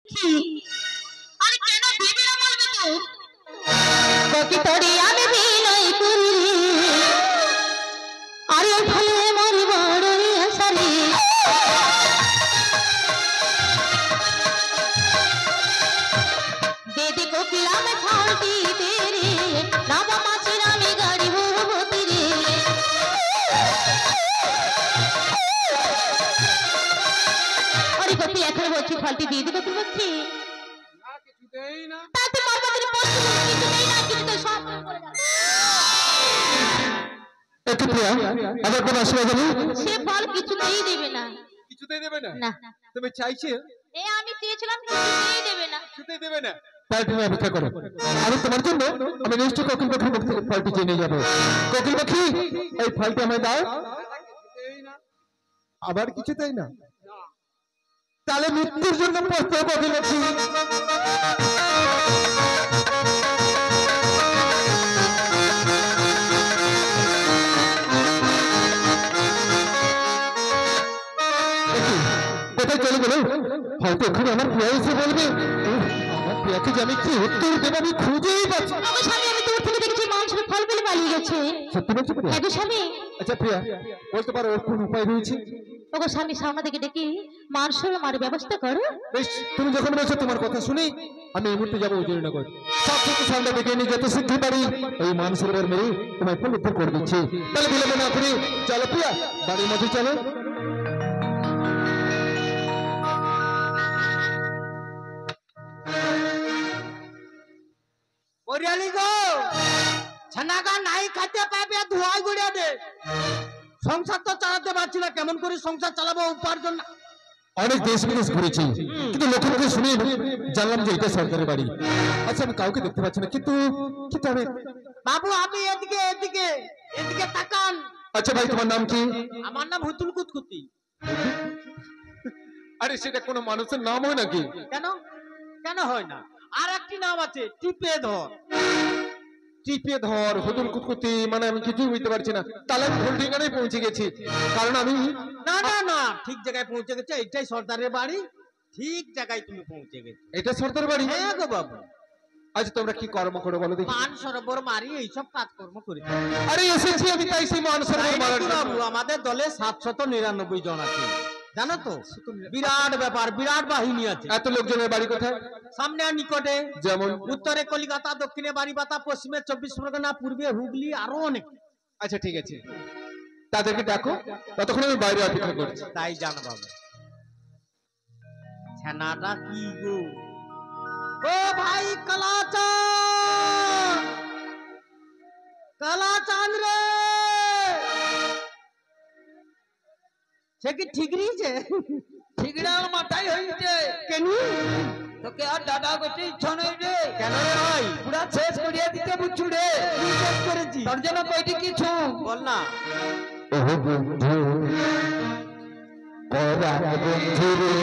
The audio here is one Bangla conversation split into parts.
কি আরে কেন দেবে না বলবে তো কোকি তোরে আমি বিনয় করি আরে ভালো মর বড়ই আসারে দে দে কোকিল আমি ফালটি তেরে রাবা মাছের আমি গাড়ি ভরবতি রে আরে কোকি এখন বলছি ফালটি দিয়ে দিবে তুমি কি দেই না তাতে মারবাদের পোস্ট কিছু নেই না কিছু তো সব করে যাবে একটু প্রিয়া আবার কোন আসবে জানি সে ফল কিছুতেই দেবে না কিছুতেই দেবে না না তুমি চাইছো এই আমি চেয়েছিলাম কিছুতেই দেবে না কিছুতেই দেবে না তাই তুমি অপেক্ষা করো আমি তোমার জন্য আমি নিশ্চয় কোকিল পাখির মুখ থেকে ফলটি চেয়ে নিয়ে যাবো কোকিল পাখি এই ফলটি আমায় দাও দেই না আবার কিছুতেই না তাহলে মৃত্যুর জন্য প্রস্তুত কোকিল পাখি কোথায় চলে গেল হয়তো ওখানে আমার প্রিয়া এসে বলবে আমার প্রিয়াকে যে আমি কি উত্তর দেবো আমি খুঁজেই পাচ্ছি না। আমার স্বামী আমি দূর থেকে দেখেছি মানুষের ফল পেলে পালিয়ে গেছে সত্যি বলছো প্রিয়া হ্যাঁ গো স্বামী আচ্ছা প্রিয়া বলতে পারো ওর কোন উপায় রয়েছে ওগো স্বামী সামনে থেকে ডেকে মানুষের মার ব্যবস্থা করো বেশ তুমি যখন বলছো তোমার কথা শুনি আমি এই মুহূর্তে যাবো উজ্জয়নগর সব থেকে সামনে ডেকে নিয়ে যত শীঘ্র পারি এই মানুষের ওপর মেরে তোমায় ফুল উত্তর করে দিচ্ছি তাহলে বিলম্ব না করি চলো প্রিয়া বাড়ির মধ্যে চলো ওরিয়ালি গো ছানাগা নাই খেতে পাবে ধোয়া গুড়িয়ে দে সংসার তো চালাতে পারছি না কেমন করে সংসার চালাবো উপার্জন না অনেক দেশ বিদেশ ঘুরেছি কিন্তু লোককে শুনে জানলাম যে এটা সরকারি বাড়ি আচ্ছা আমি কাউকে দেখতে পাচ্ছি না কিন্তু কিন্তু আমি বাবু আমি এদিকে এদিকে এদিকে তাকান আচ্ছা ভাই তোমার নাম কি আমার নাম হুতুল কুতকুতি আরে সেটা কোনো মানুষের নাম হয় নাকি কেন কেন হয় না আর একটি নাম আছে টিপে ধর টিপে ধর হুদুল কুতকুতি মানে আমি কিছুই বুঝতে পারছি না তাহলে আমি ভুল ঠিকানায় পৌঁছে গেছি কারণ আমি না না না ঠিক জায়গায় পৌঁছে গেছে এটাই সর্দারের বাড়ি ঠিক জায়গায় তুমি পৌঁছে গেছো এটা সর্দার বাড়ি হ্যাঁ গো বাবু আচ্ছা তোমরা কি কর্ম করো বলো দেখি পান সরোবর মারি এইসব কাজকর্ম করি আরে এসেছি আমি তাই সেই মানুষের তাই মারার নাকি জন্য। বাবু আমাদের দলে 799 জন আছে জানো তো বিরাট ব্যাপার বিরাট বাহিনী আছে এত লোকজনের বাড়ি কোথায় সামনে আর নিকটে যেমন উত্তরে কলিকাতা দক্ষিণে বারিবাতা পশ্চিমে 24 পরগনা পূর্বে হুগলি আরো অনেক আচ্ছা ঠিক আছে তাদেরকে ডাকো ততক্ষণ আমি বাইরে অপেক্ষা করছি তাই জানো বাবু ছানাটা কি গো ও ভাই কালাচাঁদ কালাচাঁদ রে সে কি ঠিক রয়েছে ঠিকরা মাথায় হইছে কেন তোকে আর দাদা করতে ইচ্ছা নেই রে কেন রে ভাই পুরা শেষ করিয়া দিতে বুঝছু রে কি শেষ করেছি তোর জন্য কইটি কিছু বল না ও বন্ধু পরাণ বন্ধু রে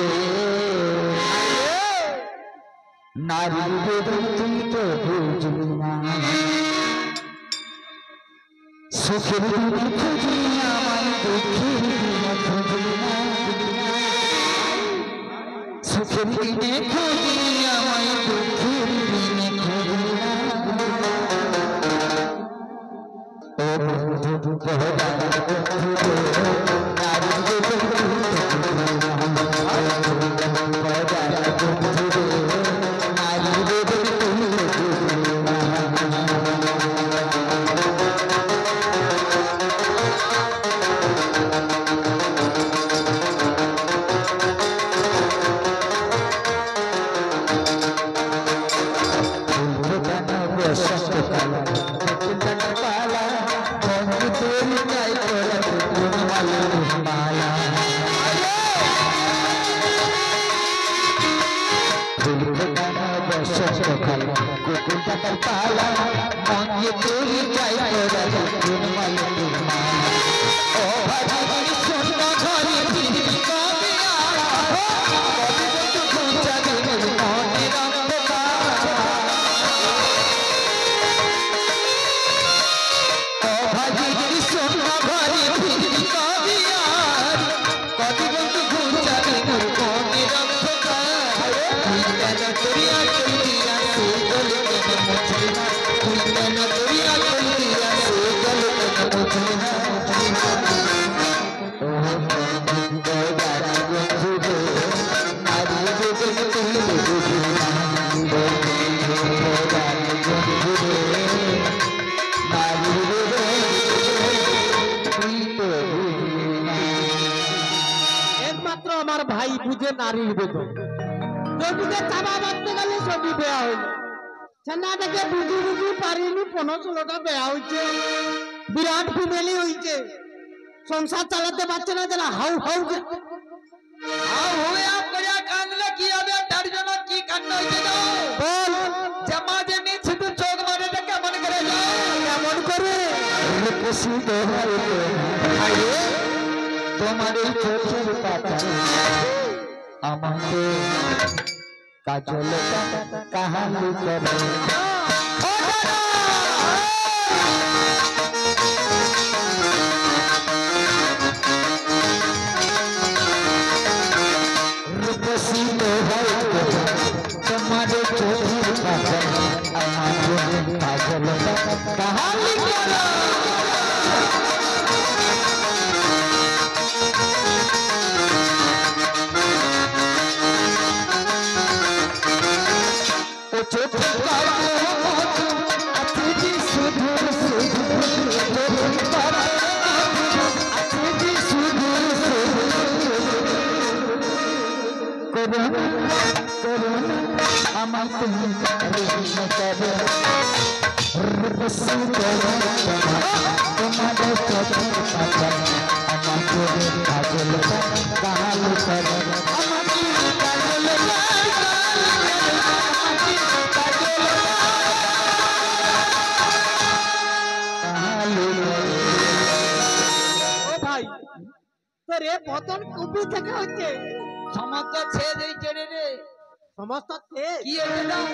নারী বেদন তুই তো বুঝবি না সুখের দিনে খুঁজি আমায় দুঃখের দিনে খুঁজি না সুখের দিনে খুঁজি আমায় দুঃখের দিনে খুঁজি না ও বন্ধু পরাণ বন্ধু রে নারী বেদন তুই তো পরাণ বন্ধু রে নারী বেদন তুই তো বুঝবি না কেন করিয়া করিয়া সেই জল কেন মুছলি না তুই কেন করিয়া করিয়া সেই জল কেন মুছলি না ও গোদারা বন্ধু রে নারী যোগন তুই বুঝি না গোদারা বন্ধু রে নারী তুই তো বুঝি না একমাত্র আমার ভাই বুঝে নারীর বেদন যদিকে চাবা বাঁধতে গেলে সবই বেয়া হইল ছেনাটাকে বুঝি বুঝি পারিনি 15-16টা বেয়া হয়েছে বিরাট ফ্যামিলি হয়েছে সংসার চালাতে পারছে না যারা হাউ হাউ আর হইয়া কইয়া কাঁদলে কি হবে তার জন্য কি কান্না হইছে দাও বল জামা জেনে শুধু চোখ মারে তো কেমন করে যাও কেমন করে প্রসিদ্ধ হইতে আরে তোমার এই চোখের পাতা আমাকে কাজল কাহানি করে প্রসিদ্ধ হইতে তোমার চোখের পাতা আমাকে কাজল কাহানি করে আমার তুমি তোমাদের চোখের পাতা আমাকে কাজল কাহালি করে আমাকে কাজল ও ভাই তোর এ পতন কবি থেকে হচ্ছে সমস্ত ছেদ এই চেড়ে রে সমস্ত থেকে কি হইছে দাও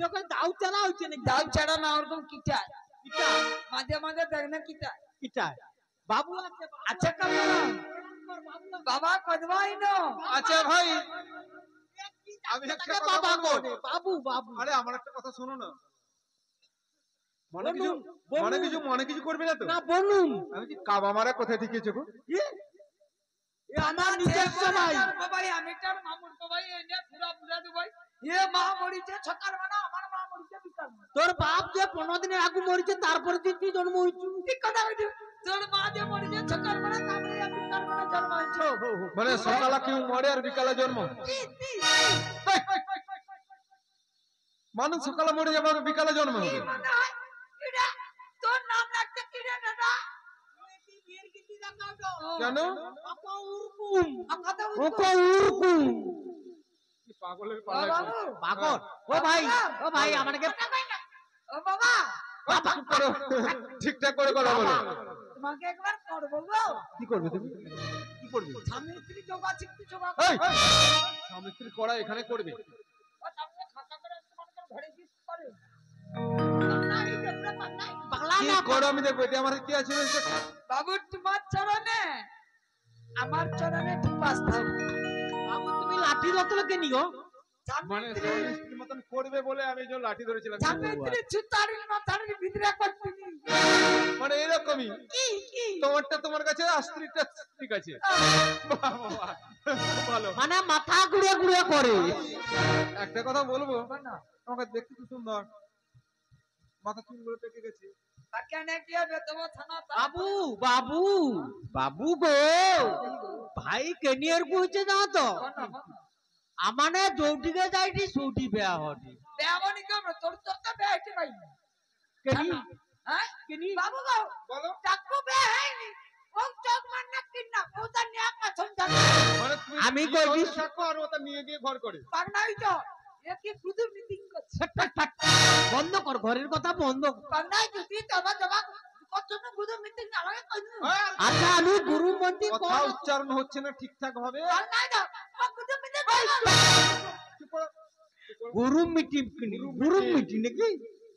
তোকে দাউ চালা হচ্ছে নাকি দাও ছাড়া না ওরকম কিটা কিটা মাঝে মাঝে দেখ না কিটা কিটা বাবু আছে আচ্ছা কামনা বাবা কদবাই নো আচ্ছা ভাই আমি একটা তাকে কথা বাবা বলবো। করে বাবু বাবু আরে আমার একটা কথা শোনো না বলুন, বলুন। মনে কিছু করবে না তো না বলুন আমি কি কাবা মারা কথা ঠিকই গো এ আমার নিজস্ব ভাই বাবাই আমি তার মামুর বাবাই এনে পুরা পুরা দেবাই এ মা মরিছে ছকার মানা আমার মা মরিছে বিকার মানা তোর বাপ যে 15 দিনের আগে মরিছে তারপরে তুই জন্ম হইছু ঠিক কথা কইছো তোর মা যে মরিছে ছকার মানা তারপরে আমি বিকার মানা জন্ম হইছো মানে সকালে কেউ মরে আর বিকালে জন্ম মানুষ সকালে মরে যাবে আর বিকালে জন্ম হবে মানে হয় কিরা তোর নাম রাখতে কিরা দাদা কেন ওকো উরকুম কি পাগলের ও পালা বাবু পাগল ও ভাই আমাকে ও বাবা চুপ করো ঠিকঠাক করে কথা বলো তোমাকে একবার করবো গো কি করবে তুমি কি করবে স্বামী স্ত্রী যোগা চিত্তি যোগা এই স্বামী স্ত্রী করা এখানে করবে ও সামনে খাতা করে তোমাকে ঘরে কি করে না এই দেখতে পান্নাই পাগলা কি না করো আমি দেখবো এটা আমার কি আছে বাবু তোমার চরণে আমার চরণে ঠিক বাস থাও বাবু তুমি লাঠি রতল কে নিগো মানে স্বামী স্ত্রী মতন করবে বলে আমি এই জন্য লাঠি ধরেছিলাম স্বামী স্ত্রী ছুতারি মাথারি ভিতরে করতেনি মানে এরকমই কি কি তোমারটা তোমার কাছে আর স্ত্রীটা ঠিক আছে বাহ, বাহ, ভালো মানে মাথা গুড়ে গুড়ে করে একটা কথা বলবো আমাকে দেখতে খুব সুন্দর মাথা চুলগুলো পেকে গেছে তাকে নে কি হবে তোমার থানা বাবু বাবু বাবু গো ভাই কেনিয়ার কইছে না তো আমানে যৌটিকে যাইটি সৌটি বেয়া হটি বেমনি কেন তোর তো তো বেইতে ভাই কেনি হ্যাঁ কেনি বাবু গো বলো চাকু বে হয়নি ও চোখ মান্না কিন্না কোদা নিয়া পাছন যান মানে তুমি আমি বিয়ে করবি- করতে থাকো আর ওটা নিয়ে গিয়ে ঘর করে পাগনাই তো একি শুধু মিটিং করছে বন্ধ কর ঘরের কথা বন্ধ কর। পাগনাই যদি তবা তবা কত না শুধু মিটিং আমাকে কইনি হ্যাঁ, আচ্ছা আমি গুরু মন্ত্রী কথা উচ্চারণ হচ্ছে না ঠিকঠাক ভাবে পাগনাই তো ও শুধু মিটিং চুপ করো, চুপ করো। গুরু মিটিং গুরু মিটিং নাকি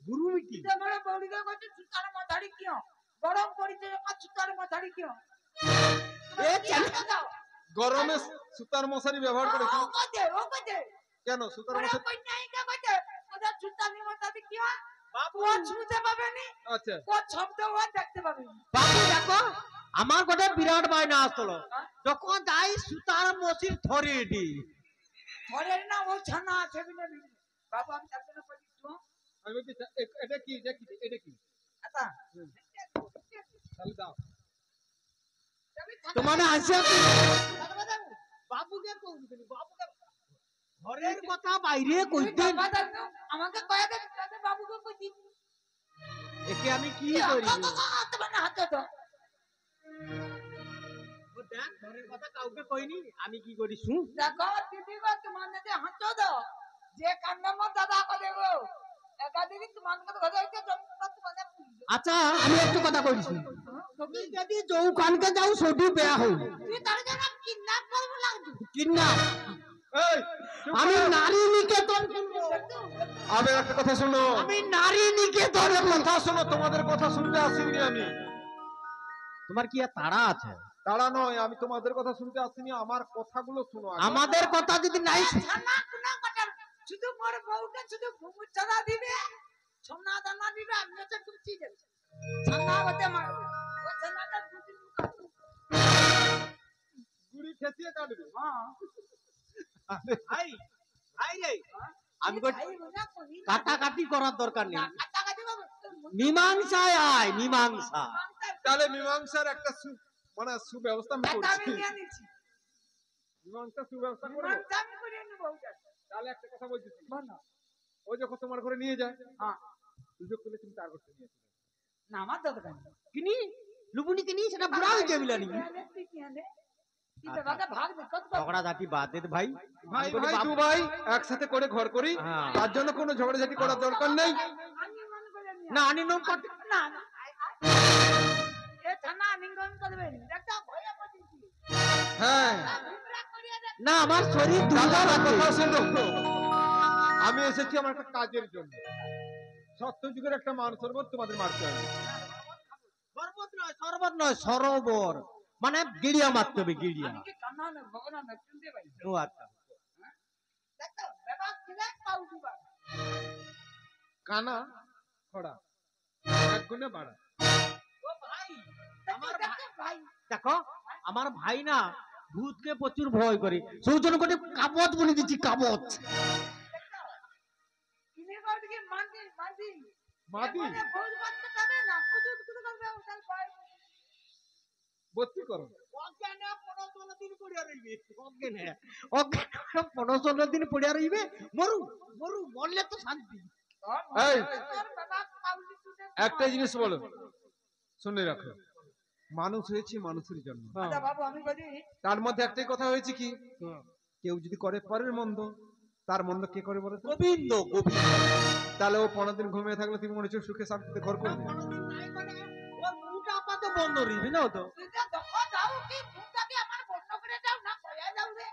গুরু মিটিং তোমার বড়িকে কইছে সুতার মাথাড়ি কিও গরম পড়িছে সুতার মাথাড়ি কিও এ চালা গরমে সুতার মশারি ব্যবহার করেছি ও কইছে কেন সুতার ওরা মশাই? কই নাই কে কইতে ওদের সুতানি মতাতে কি হয় বাবু ও ছুঁতে পাবে নি আচ্ছা ও শব্দ ও দেখতে পাবে নি বাবু দেখো আমার গোটে বিরাট বায়না আসলো যখন যাই সুতার মসির ধরে দি ঘরে না ও ছানা আছে বিনে বিনে বাবু আমি তার জন্য কই দিচ্ছি আমি বলছি এটা কি এটা কি আতা তাহলে দাও। তোমার হাসিয়া বাবুকে কইনি বাবুকে ঘরের কথা বাইরে কইতেন আমাকে কয়া দে তাতে বাবুকে কই দিচ্ছি একে আমি কি করি তোমার হাতে তো ও দেখ ঘরের কথা কাউকে কইনি আমি কি করি শুন দেখো দিদি গো তোমার যে হাঁটো দাও যে কান্নাম দাদা কো দেবো একাদিন তোমার কাছে ঘরে হইতে জন্মটা তোমার আচ্ছা আমি একটু কথা কইছি তুমি যদি যৌখানকে যাও সডি বেয়া হই তুই তার জন্য কিডন্যাপ করব লাগতো কিনা এই চুপ আমি করো। নারী নিকেতন কিনবো। আমি একটা কথা শুনো, আমি নারী নিকেতনের কথা শোনো, তোমাদের কথা শুনতে আসিনি আমি। তোমার কি আর তাড়া আছে তারা নয়, আমি তোমাদের কথা শুনতে আসিনি, আমার কথাগুলো শোনো আগে। আমাদের কথা যদি নাই ছানা কুনা কাটার শুধু মোর বউকে শুধু ঘুমুর ছানা দিবে সোনা দানা দিবে আমি তো কুচি দেব ছানা হতে মারবে ও ছানাটা দুদিন কাটবে গুড়ি খেতিয়ে কাটবে। হ্যাঁ ভাই ভাই রে আমি কই ভাই মনে করি কাটাকাটি করার দরকার নেই কাটা কাটি বাবু মীমাংসায় আয় মীমাংসা তাহলে মীমাংসার একটা মানে সুব্যবস্থা আমি কাটা আমি করছি। নিয়ে নিছি মীমাংসার সুব্যবস্থা করবো। মানটা আমি করে নেব ওটা তাহলে একটা কথা বলছি, বলো ও যখন তোমার ঘরে নিয়ে যায়, হ্যাঁ সুযোগ পেলে তুমি তার ঘরে নিয়ে আসবে। না আমার তো দোকান কিনি লুবুনি কিনি সেটা বুড়া হয়ে যাবে নাকি ভাগ দে কত ঝগড়া ঝাঁটি বাদ দে ভাই ভাই আমি বলি ভাই বাপ- দু ভাই একসাথে করে ঘর করি, হ্যাঁ। তার জন্য কোনো ঝগড়াঝাটি করার দরকার নেই। আমি মনে করে নিয়ে না আনি নো কট না না এ থানা নিঙ্গন করবে একটা ভয়া পড়ছি হ্যাঁ ঘুমরা করিয়া দে না আমার শরীর দাদা দুর্বল আছে। কথা শোনো, আমি এসেছি আমার একটা কাজের জন্য। সত্য যুগের একটা মান সরবত তোমাদের মারতে হবে। শরবত নয় সরোবর মানে গিড়িয়া মারতে হবে গিড়িয়া আমি কি কান্না না ভগবান না শুনতে পাই ও আচ্ছা দেখো বাবা কিলে পাউ দিবা কানা খড়া এক গুণে বাড়া। ও ভাই আমার ভাই দেখো আমার ভাই না ভূতকে প্রচুর ভয় করে সেই জন্য করে কাবত বলে দিচ্ছি কাবত কিনে কর দিকে মানদি মানদি মাদি মানে ভোজ বাচ্চা যাবে না কুদু কুদু করবে ওটার ভয় বত্তি করো। অজ্ঞানে 15 দিন পড়িয়া রইবে অজ্ঞানে 15 দিন পড়িয়া রইবে মরু মরু মরলে তো শান্তি এই বাবা পাউলি তুতে একটা জিনিস বলো, শুনে রাখো, মানুষ হয়েছি মানুষের জন্য। আচ্ছা বাবু আমি বলি তার মধ্যে একটাই কথা হয়েছে কি, কেউ যদি করে পরের মন্দ, তার মন্দ কে করে বলো তো? গোবিন্দ গোবিন্দ তাহলে ও 15 দিন ঘুমিয়ে থাকলে তুমি মনে হচ্ছে সুখে শান্তিতে ঘর করবে। ওর মুখটা আপাতত বন্ধ রইবে না তো তুই যা দেখো যাও কি মুখটাকে আমার বন্ধ করে যাও না কয়া যাও রে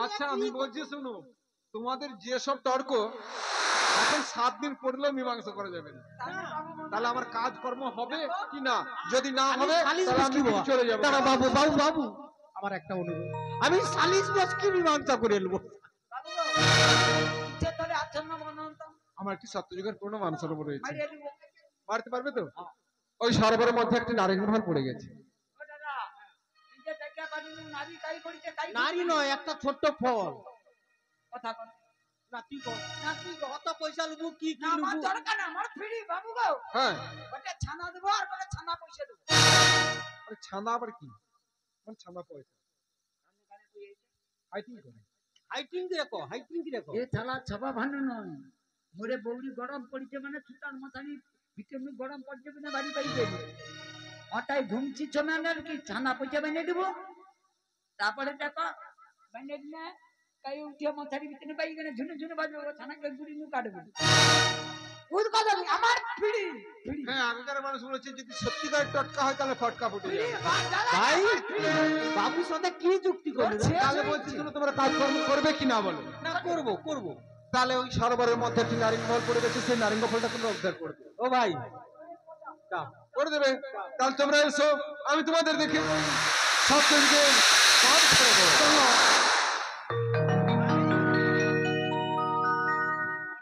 আচ্ছা আমি বলছি শুনো, তোমাদের যেসব তর্ক এখন 7 দিন পড়লেও মীমাংসা করা যাবে না। তাহলে আমার কাজকর্ম হবে কি না, যদি না হবে তাহলে আমি কিন্তু চলে যাবো। দাঁড়া বাবু বাবু বাবু আমার একটা অনুরোধ আমি সালিশ বস কি মীমাংসা করে নেবো বাবু যে তোরে আচ্ছন্ন মনন্ত আমার একটি সত্যযুগের পূর্ণ মান সরোবর রয়েছে, মারিয়া দিব মারতে পারবে তো? ওই সরোবরের মধ্যে একটি নারিকেল ফল পড়ে গেছে। ও দাদা নিজে দেখা পারি নারী কাই করিতে কাই নারী নয় একটা ছোট্ট ফল কথা কর না তুই কর না তুই কর। কত পয়সা লুবু কি কি না আমার লুবু দরকার না আমার ফ্রি বাবু গো হ্যাঁ, ওটা ছানা দেবো আর বলে ছানা পয়সা দেবো আরে ছানা আবার কি, মানে ছানা পয়সা হাইটিং করে। হাইটিং কি রাখো হাইটিং কি রাখো এ থালা ছাপা ভানো নয় মোরে বৌরি গরম পড়িছে মানে সুতার মাথানি ভিতরে গরম পড়ছে না বাড়ি বাড়ি দেবে ওটাই ঘুমছি ছমেনের কি ছানা পয়সা বানিয়ে দেবো তারপরে দেখো বানিয়ে দিলে কাই উঠে মাথারি ভিতরে বাই গেলে ঝুনে ঝুনে বাজবে ও ছানাকে গুড়ি নু কাটবে বুঝ কথা নেই আমার ফিড়ি ফিড়ি হ্যাঁ, আগেকার মানুষ বলেছে যদি সত্যিকার টটকা হয় তাহলে ফটকা ফুটে ফিড়ি যাবে। ভাই বাবুর সাথে কি যুক্তি করবে ছে- তাহলে বলছি শুনো, তোমরা কাজকর্ম করবে কি না বলো? না করব করব তাহলে ওই সরোবরের মধ্যে একটি নারিকেল ফল পড়ে গেছে, সেই নারিকেল ফলটা তোমরা উদ্ধার করবে। ও ভাই দাও করে দেবে। তাহলে তোমরা এসো, আমি তোমাদের দেখে সত্যযুগের মান সরোবর।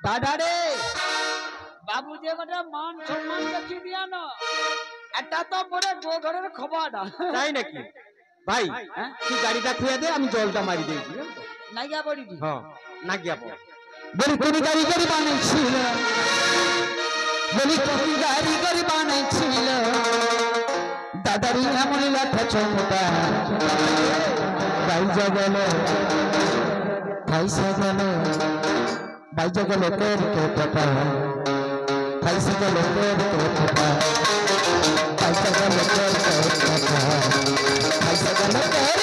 দাদা রে বাবু যে বেটা মান সম্মান দেখি দিয়া না এটা তো পরে দো ঘরের খবর তাই নাকি ভাই তুই গাড়িটা খুঁয়ে দে আমি জলটা মারি দিই নাইগা বড়ি দি হ্যাঁ না গিয়া পড় বলি তুমি গাড়ি গাড়ি বানাইছিল বলি তুমি গাড়ি গাড়ি বানাইছিল দাদারি এমন লাঠা চমটা বাইজা গেল খাইসা গেল বাইজা গেল তোর তোটা খাইসা গেল তোর তোটা বাইজা গেল তোর তোটা খাইসা গেল তোর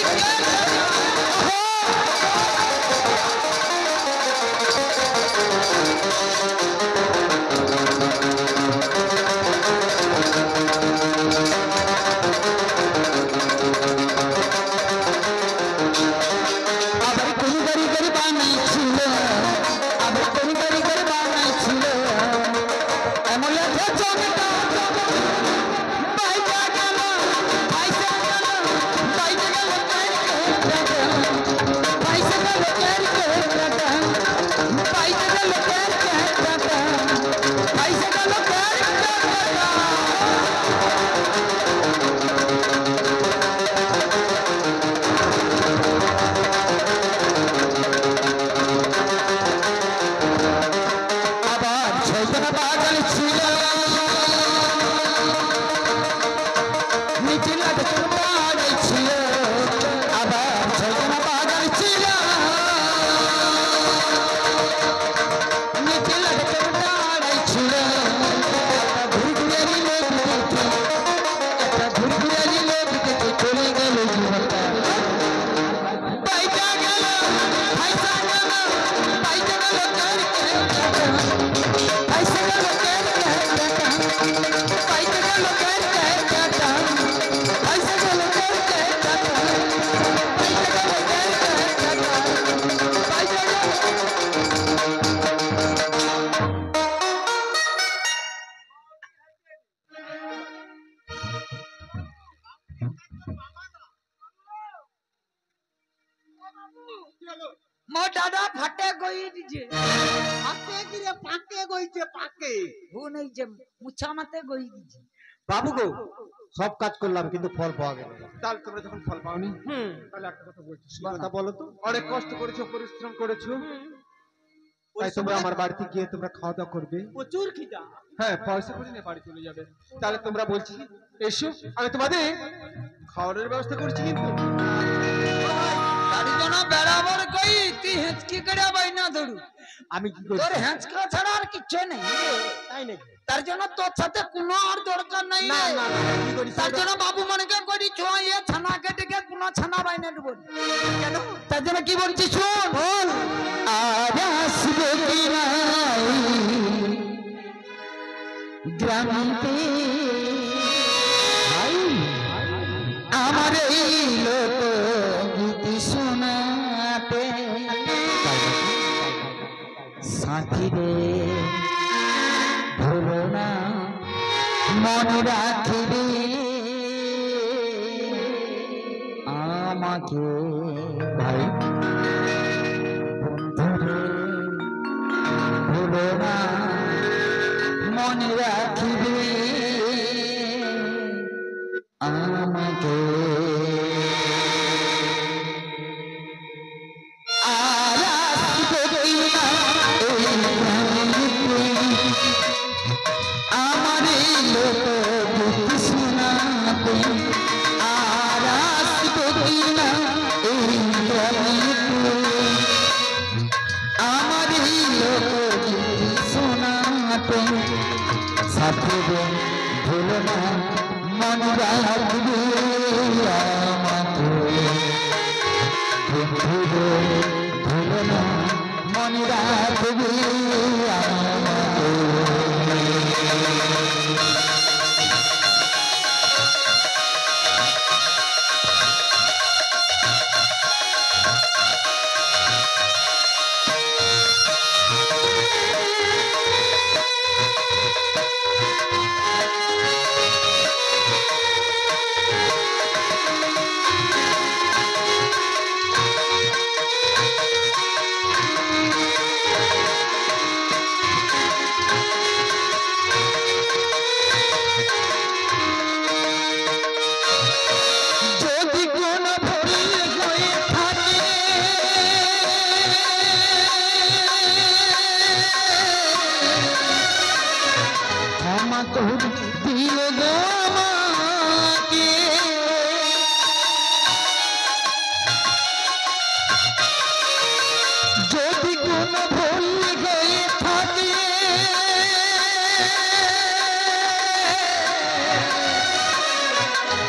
মো দাদা ফাটে গই দিছে পাকে গিয়ে পাকে গইছে পাকে ভু নেই যে মুছা মাতে গই দিছে বাবু গো সব কাজ করলাম কিন্তু ফল পাওয়া গেল না। তাহলে তোমরা যখন ফল পাওনি তাহলে একটা কথা বলছি কথা বলো তো অনেক কষ্ট করেছো পরিশ্রম করেছো তাই তোমরা আমার বাড়িতে গিয়ে তোমরা খাওয়া দাওয়া করবে প্রচুর খিদা হ্যাঁ পয়সা করে নিয়ে বাড়ি চলে যাবে তাহলে তোমরা বলছি এসো আমি তোমাদের খাওয়ানোর ব্যবস্থা করছি কিন্তু গাড়ি জনা বেড়াবার কই তুই হেঁচকি করে বাইনা ধরু আমি কি করি তোর হেঁচকা ছাড়া আর কিচ্ছু নেই তাই নাকি তার জন্য তোর সাথে কোনো আর দরকার নাই না রে। না না কি করি তার জন্য বাবু মনেকে করি ছোঁয়ে ছানাকে ডেকে কোনো ছানা বাইনা দেবো কেন তার জন্য কি বলছি শুন আজ আসবে কি নাই গ্রামে আমার এই লোক গীতি শোনাতে সাথী রে ভুলো না মনে রাখিবে আমাকে ভাই বন্ধুরে ভুলো না মনে রাখিবে আমাকে আর আসবে না এই গ্রামেতে আমার এই লোক গীতি শোনাতে আর আসবে না এই গ্রামেতে আমার এই লোক গীতি শোনাতে সাথে ভুলো না মন রাখবে আমাকে বন্ধুরে ভুলো না মন রাখবে আমাকে কখনো ভুল হয়ে থাকলে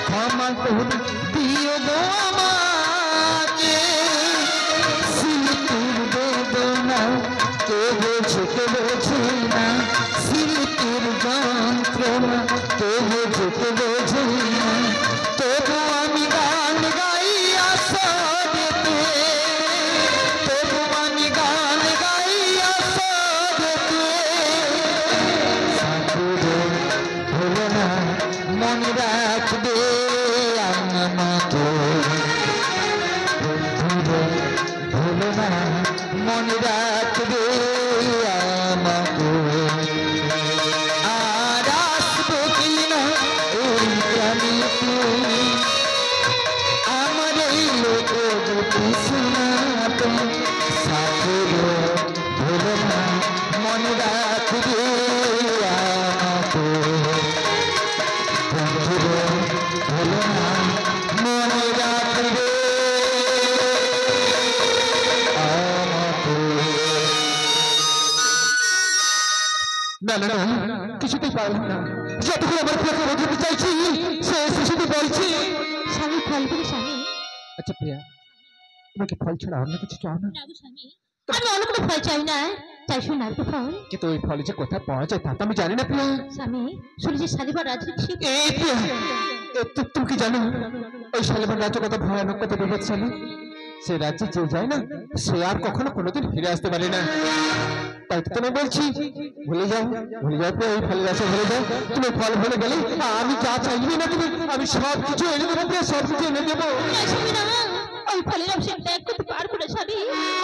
ক্ষমা করে দিও গো আমাকে। শিল্পীর বেদনা কে বোঝে না, শিল্পীর যন্ত্রণা কে বোঝে না। তবু আমি গান গাই আসরেতে, তবু আমি গান গাই আসরেতে। সাকুরে হলো না মনে রাখবে আমাকে, বন্ধুরে হলো না মনে রাখবে আমাকে। আর আসবে কিনা এই প্রাণীতে আমার এই লোক দুটি শোনাতে। সাকুরে হলো না মনে রাখবে আমাকে, বন্ধুরে হলো না মনে রাখবে আমাকে। না না না, কিছুতেই পারলাম না। যতক্ষণ আমার প্রিয়াকে বোঝাতে চাইছি সে শুধু বলছি। স্বামী ফল বলে স্বামী। আচ্ছা প্রিয়া, তোমাকে ফল ছাড়া অন্য কিছু চাও না? না গো স্বামী, আমি অন্য কোনো ফল চাই না, চাই সোনার ফল। কিন্তু ওই ফলে যে কোথায় পাওয়া যায় তা তো আমি জানি না প্রিয়া। স্বামী শুনেছি শালিবার রাজনীতি। এই প্রিয়া, তুমি কি জানো ওই শালিবার রাজ্য কত ভয়ানক, কত বিপদশালী? সে রাজ্যে যে যায় না সে আর কখনো কোনোদিন ফিরে আসতে পারে না। তাই তো তুমি বলছি ভুলে যাও, ভুলে যাও প্রিয়া, এই ফলের আশা ভুলে যাও। তুমি ফল ভুলে গেলে আমি যা চাইবে না তুমি, আমি সব কিছু এনে দেবো প্রিয়া, সব কিছু এনে দেবো। না স্বামী না, ওই ফলের আশা ত্যাগ করতে পারবো না স্বামী,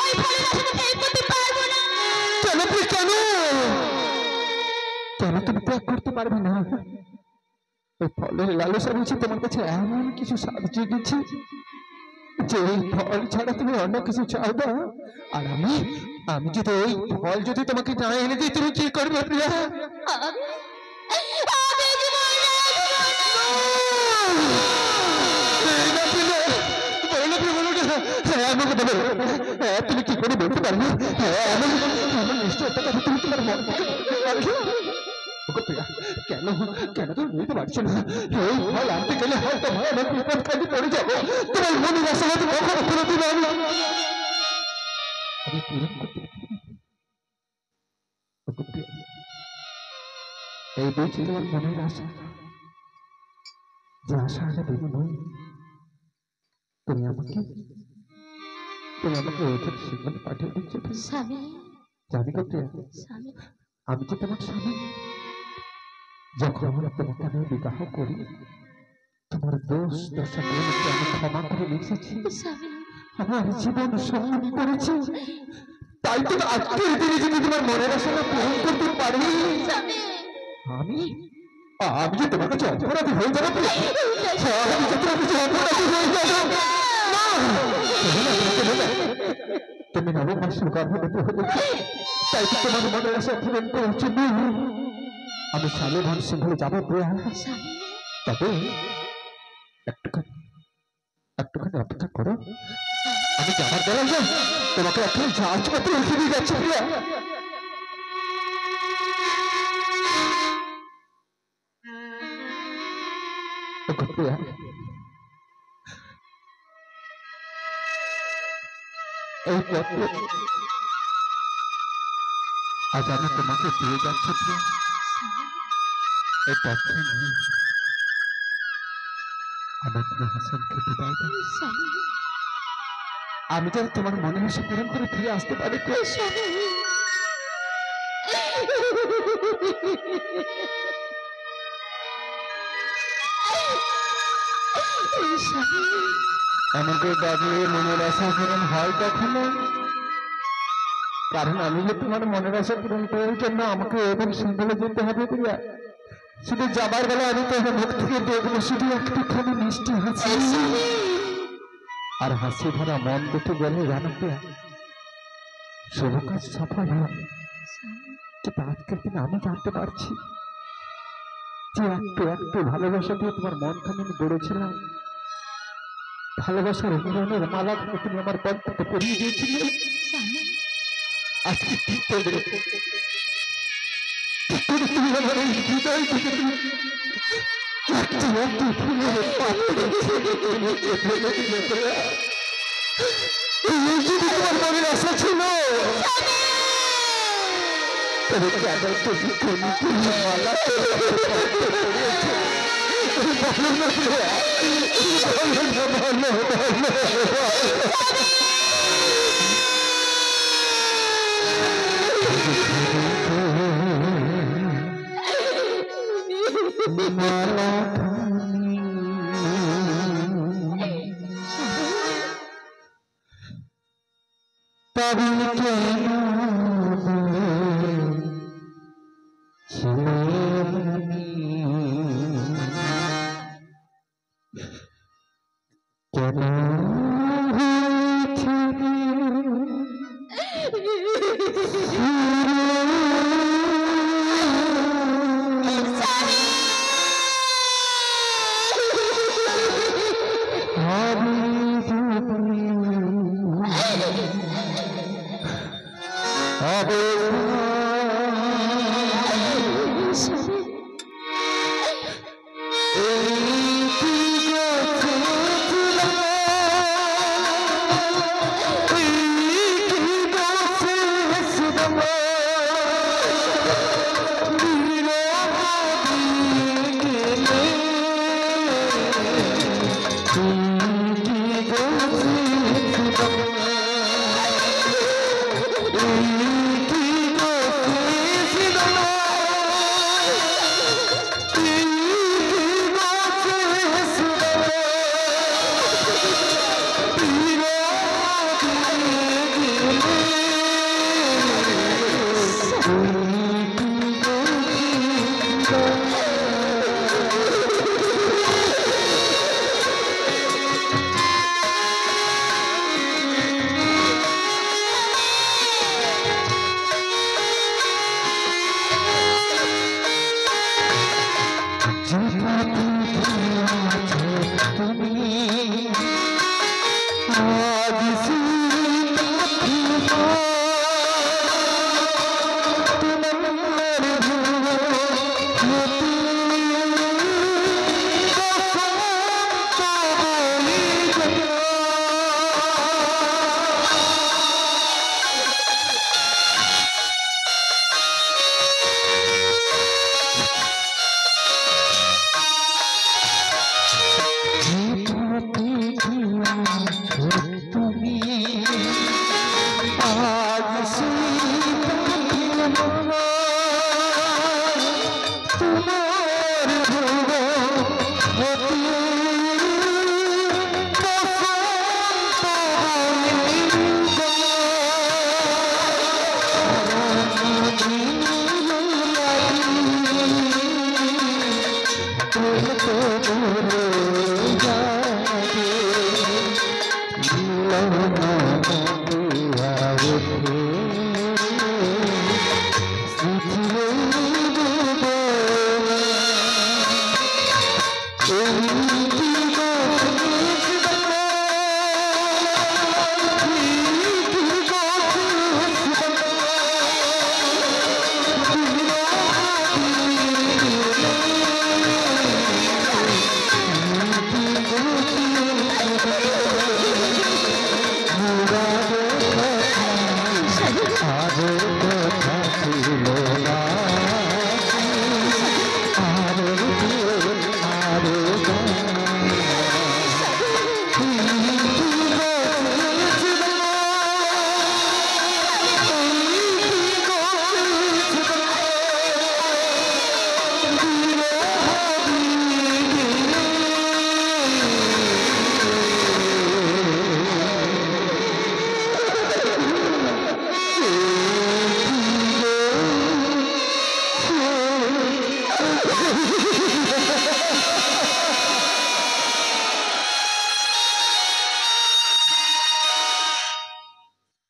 ওই ফলের আশা ত্যাগ করতে পারবো না। কেন প্রিয়া, কেন কেন তুমি ত্যাগ করতে পারবে না? ওই ফলের লালসা বুঝি তোমার কাছে এমন কিছু স্বাদ জেগেছে যে ওই ফল ছাড়া তুমি অন্য কিছু চাও না। আর আমি আমি যদি ওই ফল যদি তোমাকে না এনে দিই তুমি কি করবে প্রিয়া? তুমি কি করে বলতে পারবে এমন নিশ্চয়তা কথা তুমি তোমার মন থেকে বলতে পারবে? কেন কেন তুমি বুঝতে পারছো না? এই ফল আনতে গেলে হয়তো ভয়ানক বিপদ কাজে পড়ে যাবো। তোমার মনে আশা হয়তো কখনো কোনোদিন আমি পূরণ করতে পারবো। এই বলছি তোমার মনের আশা, যে আশা আশা বিনিময় তুমি আমাকে ওদের সেখানে পাঠিয়ে দিচ্ছ। স্বামী জানি গো প্রিয়া, স্বামী আমি যে তোমার স্বামী। যখন আমরা তোমাকে আমি বিবাহ করি তোমার দোষ দশাগুলোকে আমি ক্ষমা করে লিখেছি, স্বামী আমার জীবন সঙ্গী করেছি। তাই তো আজকের দিনে যদি তোমার মনের আশাটা পূরণ করতে পারি আমি আমি যে তোমার কাছে অপরাধী হয়ে যাবো প্রিয়া। আমি যে তোমার কাছে অপরাধী হয়ে যাবো না। তুমি নবমাসের গর্ভবতী হয়েছে, তাই তো তোমার মনের আশা পূরণ করার জন্য আমি শালিভান সিংহলে যাবো প্রিয়া। তবে একটুখানি অপেক্ষা করো, আমি যাবার বেলা যাই তোমাকে একটা জাহাজপত্র রেখে দিয়ে যাচ্ছি প্রিয়া। প্রিয়া এই পত্র আজ আমি তোমাকে দিয়ে যাচ্ছি প্রিয়া। এই পত্র নিয়ে আমার প্রিয় হাসানকে বিদায় দাও। আমি যেন তোমার মনে আশা পূরণ করে ফিরে আসতে পারি প্রিয়া। আমাকে ডাকলে মনের আশা পূরণ হয় কখনো? কারণ আমি যে তোমার মনের আশা পূরণ করার জন্য আমাকে এবার সিঙ্গলে যেতে হবে প্রিয়া। শুধু যাবার বেলা আমি তোমার মুখ থেকে দেখবো শুধু একটুখানি মিষ্টি হাসি, আর হাসি ভরা মন দেখে গেলে জানো প্রিয়া শুভ কাজ সফল হয়। কিন্তু আজকের দিনে আমি জানতে পারছি যে একটু একটু ভালোবাসা দিয়ে তোমার মনখানে আমি গড়েছিলাম, ভালোবাসার মিলনের মালা তুমি আমার বন্ধুকে পরিয়ে দিয়েছিলে। আজকে কি করবে তুমি আমার এই হৃদয় থেকে তুমি একটু একটু ফুলের পাপড়ি ফেলে দিলে এই যদি তোমার মনের আশা ছিল তবে কেন তুমি তুমি মালা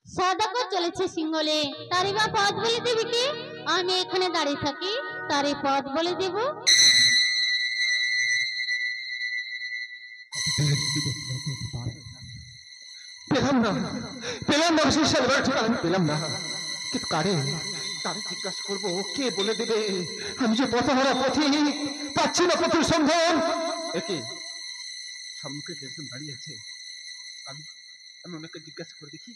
সদাগর চলেছে সিংহলে, তারই বা পথ বলে দেবে কি? আমি এখানে দাঁড়িয়ে থাকি, তারই পথ বলে দেব। পেলাম না, পেলাম না, বিশেষ ঠিকানা আমি পেলাম না। কিন্তু কারে কারে জিজ্ঞাসা করবো, কে বলে দেবে? আমি যে পথহারা পথিক, পাচ্ছি না পথের সন্ধান। একে সম্মুখে কে একজন দাঁড়িয়ে আছে, আমি আমি ওনাকে জিজ্ঞাসা করে দেখি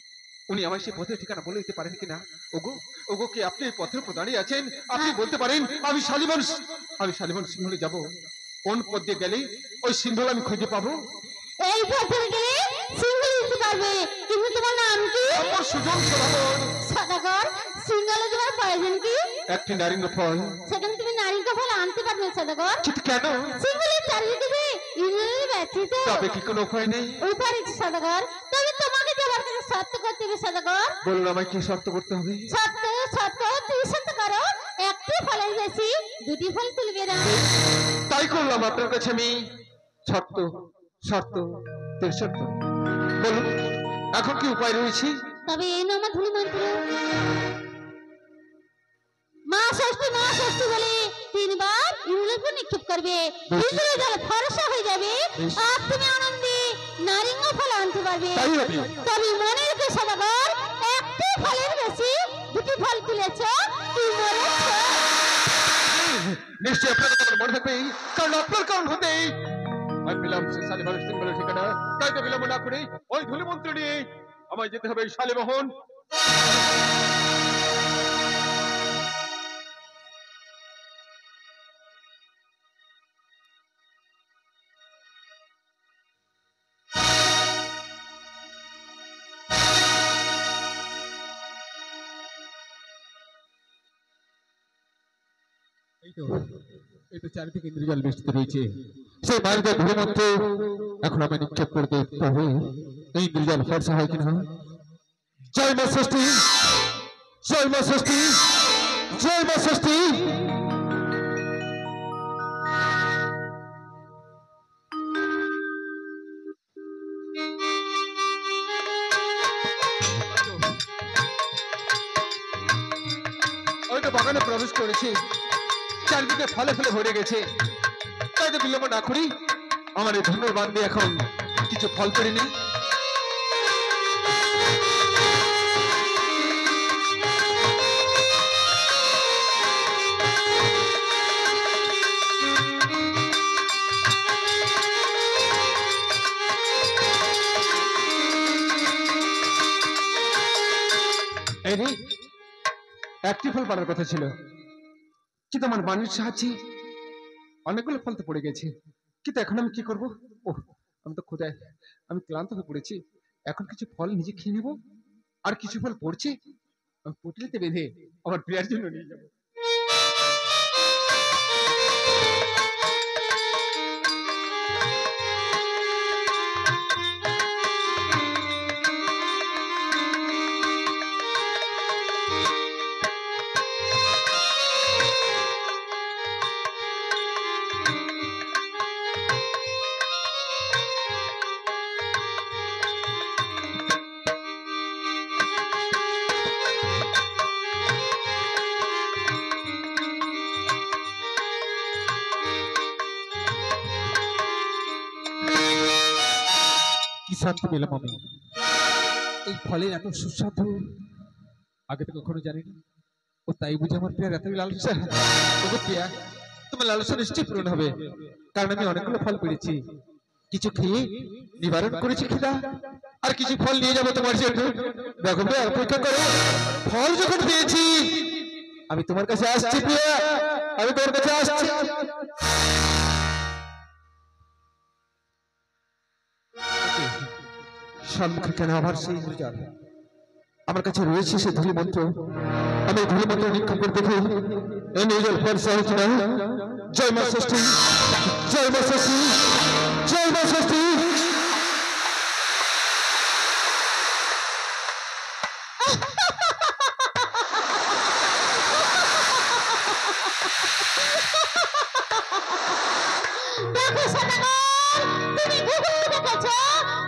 উনি আমায় সেই পথের ঠিকানা বলে দিতে পারেন কিনা। ওগো ওগো, কি আপনি এই পথের উপর দাঁড়িয়ে আছেন? আপনি বলতে পারেন আমি শালিবন সিংহলে যাব। কোন পথ দিয়ে গেলে ওই সিংহল আমি খুঁজে পাবো? এই পথে গেলে সিঙ্গল দিতে পারবে, কিন্তু তোমার নাম কি? আমার সুজন সদাগর। সদাগর, সিঙ্গলে তোমার প্রয়োজন কি? একটি নারিঙ্গ ফল। সেখানে তুমি নারিঙ্গা ফল আনতে পারবে সদাগর? কিন্তু কেন? সিঙ্গলের চারিদিকে যে ইন্দ্রের ব্যথিত। তবে কি কোনো উপায় নেই? উপায় আছে সদাগর, তবে তোমাকে যাবার কাছে শর্ত করতে হবে সদাগর। বলুন আমায় কি শর্ত করতে হবে? শর্ত তুমি শর্ত করো, একটি ফলের বেশি দুটি ফল তুলবে না। তাই করলাম আপনার কাছে আমি। শর্ত শর্ত তোর শর্ত বলুন, এখন কি উপায় রয়েছে? তবে এই নাম ধুলি মন্ত্র, মা ষষ্ঠী বলে 3 বার ইন্দ্রের উপর নিক্ষেপ করবে, ইন্দ্রের জল ফরসা হয়ে যাবে, আর তুমি আনন্দে নারিঙ্গ ফল আনতে পারবে। তাই হবে। তবে মনে রেখে সদাগর, একটি ফলের বেশি দুটি ফল তুলেছ, কি মরেছ? নিশ্চয়ই আপনার কথা আমার মনে থাকবে, কারণ আপনার কারণ হতেই আমি পেলাম সে শালিবাহন সিংহলের ঠিকানা। তাই তো বিলম্ব না করে ওই ধুলি মন্ত্র নিয়ে আমায় যেতে হবে শালিবাহন। এই তো চারিদিকে ইন্দ্রজাল বেষ্টিত রয়েছে। সেই মায়ের ধূমন্ত্র এখন আমি নিক্ষেপ করে দেখতে হবে এই ইন্দ্রজাল ফর্সা হয় কিনা। জয় মা ষষ্ঠী, জয় মা ষষ্ঠী, জয় মা ষষ্ঠী। ওই তো বাগানে প্রবেশ করেছি, চারিদিকে ফলে ফলে ভরে গেছে। তাই তো বিলম্ব না করি আমার এই ধনুর বান দিয়ে এখন কিছু ফল পেরে নিই। এই রে, একটি ফল পাড়ার কথা ছিল, কিন্তু আমার বাণীর সাহায্যে অনেকগুলো ফল তো পড়ে গেছে। কিন্তু এখন আমি কি করবো? ওহ, আমি তো ক্ষুধায় আমি ক্লান্ত হয়ে পড়েছি। এখন কিছু ফল নিজে খেয়ে নেবো, আর কিছু ফল পড়ছে আমি পুটলিতে বেঁধে আমার প্রিয়ার জন্য নিয়ে যাবো। কি শান্তি পেলাম আমি, এই ফলের এত সুস্বাদু আগে তো কখনো জানিনি। ও তাই বুঝে আমার প্রিয়ার এতই লালসা। ওগো প্রিয়া, তোমার লালসা নিশ্চয়ই পূরণ হবে, কারণ আমি অনেকগুলো ফল পেয়েছি। কিছু খেয়ে নিবারণ করেছি খিদা, আর কিছু ফল নিয়ে যাবো তোমার জন্য। দেখো প্রিয়া, অপেক্ষা করো, ফল যখন পেয়েছি আমি তোমার কাছে আসছি প্রিয়া, আমি তোমার কাছে আসছি। সম্মুখে কেন আবার সেই ইন্দ্রজাল? আমার কাছে রয়েছে সে ধূলি মন্ত্র, আমি ধূলি মন্ত্র নিক্ষেপ করে দেখি এই ইন্দ্রজাল ফর্সা হচ্ছে না। জয় মা ষষ্ঠী, জয় মা ষষ্ঠী, জয় মা ষষ্ঠী। দেখো সদাগর, তুমি ঘুঘু দেখেছো,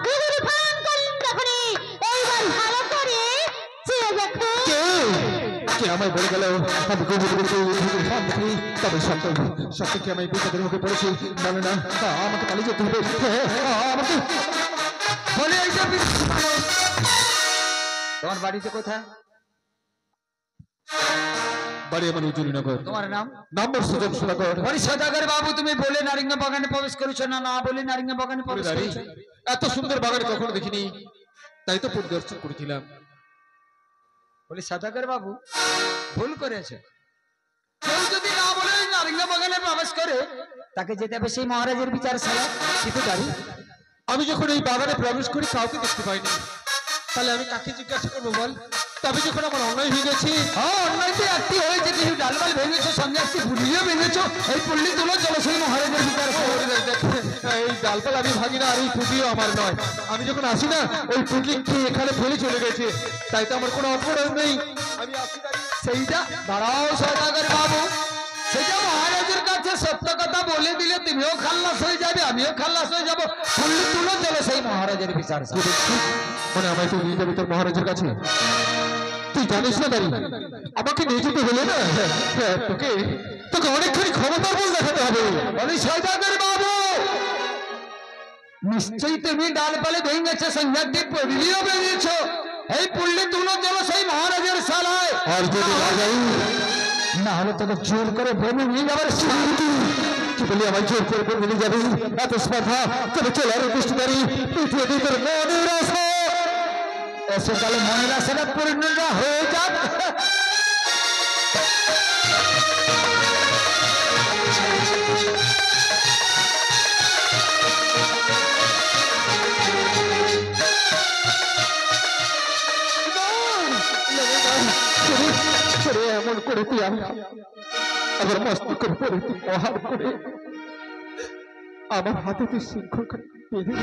ঘুঘুর ফান করলেন যখনই, এইবার ভালো করে চেয়ে দেখো। কে আমায় বলে গেল আমি গভীর তবে সত্যি আমি বিপদের মুখে পড়েছি। মানে না, আমাকে পালিয়ে যেতে হবে, আমাকে বলে তোমার বাড়িতে কোথায়? বাড়ি আমার উজুরিনগর। তোমার নাম? নম্বর সুজন সদাগর। ওই সদাগর বাবু, তুমি বলে নারিঙ্গা বাগানে প্রবেশ করেছো না না বলে নারিঙ্গা বাগানে প্রবেশ করেছো? এত সুন্দর বাগান কখনো দেখিনি, তাই তো পরিদর্শন করেছিলাম। বলি সদাগর বাবু ভুল করেছে। কেউ যদি না বলে নারিঙ্গা বাগানে প্রবেশ করে তাকে যেতে হবে সেই মহারাজের বিচারশালা। কিন্তু গাড়ি আমি যখন এই বাগানে প্রবেশ করি কাউকে দেখতে পাইনি, তাহলে আমি কাকে জিজ্ঞাসা করবো বল? তবে যখন আমার অন্যায় হয়ে গেছে। হ্যাঁ, অন্যায় তো একটি হয়েছে, কিছু ডালবাল ভেঙেছো, সঙ্গে একটি পুলিও ভেঙেছো। এই পল্লী তুলো চলো সেই মহারাজের বিচারশালা। এই ডালপাল আমি ভাঙি না, আর এই পুঁটিও আমার নয়। আমি যখন আসি না, ওই পুঁটলি খেয়ে এখানে ফেলে চলে গেছে, তাই তো আমার কোনো অপরাধ নেই। আমি আসি সেইটা দাঁড়াও সদাগর বাবু, সেটা মহারাজের কাছে সত্য কথা বলে দিলে তুমিও খাল্লাস হয়ে যাবে, আমিও খাল্লাস হয়ে যাবো। পল্লী তুলো চলো সেই মহারাজের বিচারশালা। মানে আমায় তো নিয়ে যাবে তোর মহারাজের কাছে। তুই জানিস না দাঁড়ি, আমাকে নিয়ে যেতে হলে না তোকে তোকে অনেকখানি ক্ষমতার বল দেখাতে হবে। বলি সদাগর বাবু, নিশ্চয়ই তুমি ডালপালে ভেঙেছে, সঙ্গে একটি পল্লীও ভেঙেছো। এই পল্লী তুলো চলো সেই মহারাজের শালায়। আর যদি না যাই, না হলে তোকে জোর করে ভেঙে নিয়ে যাবার কি বলি আমায় জোর করে মিলে যাবে? এত স্পর্ধা তবে চলার পুষ্টিদারি পিঠিয়ে দিয়ে তোর মনের আশা। এসে কালে মনের আশাটা পরিণত হয়ে যাক। এমন করে তুই আমার মস্তকের পরে তুই প্রহার করে আমার হাতে তুই শৃঙ্খল বেঁধে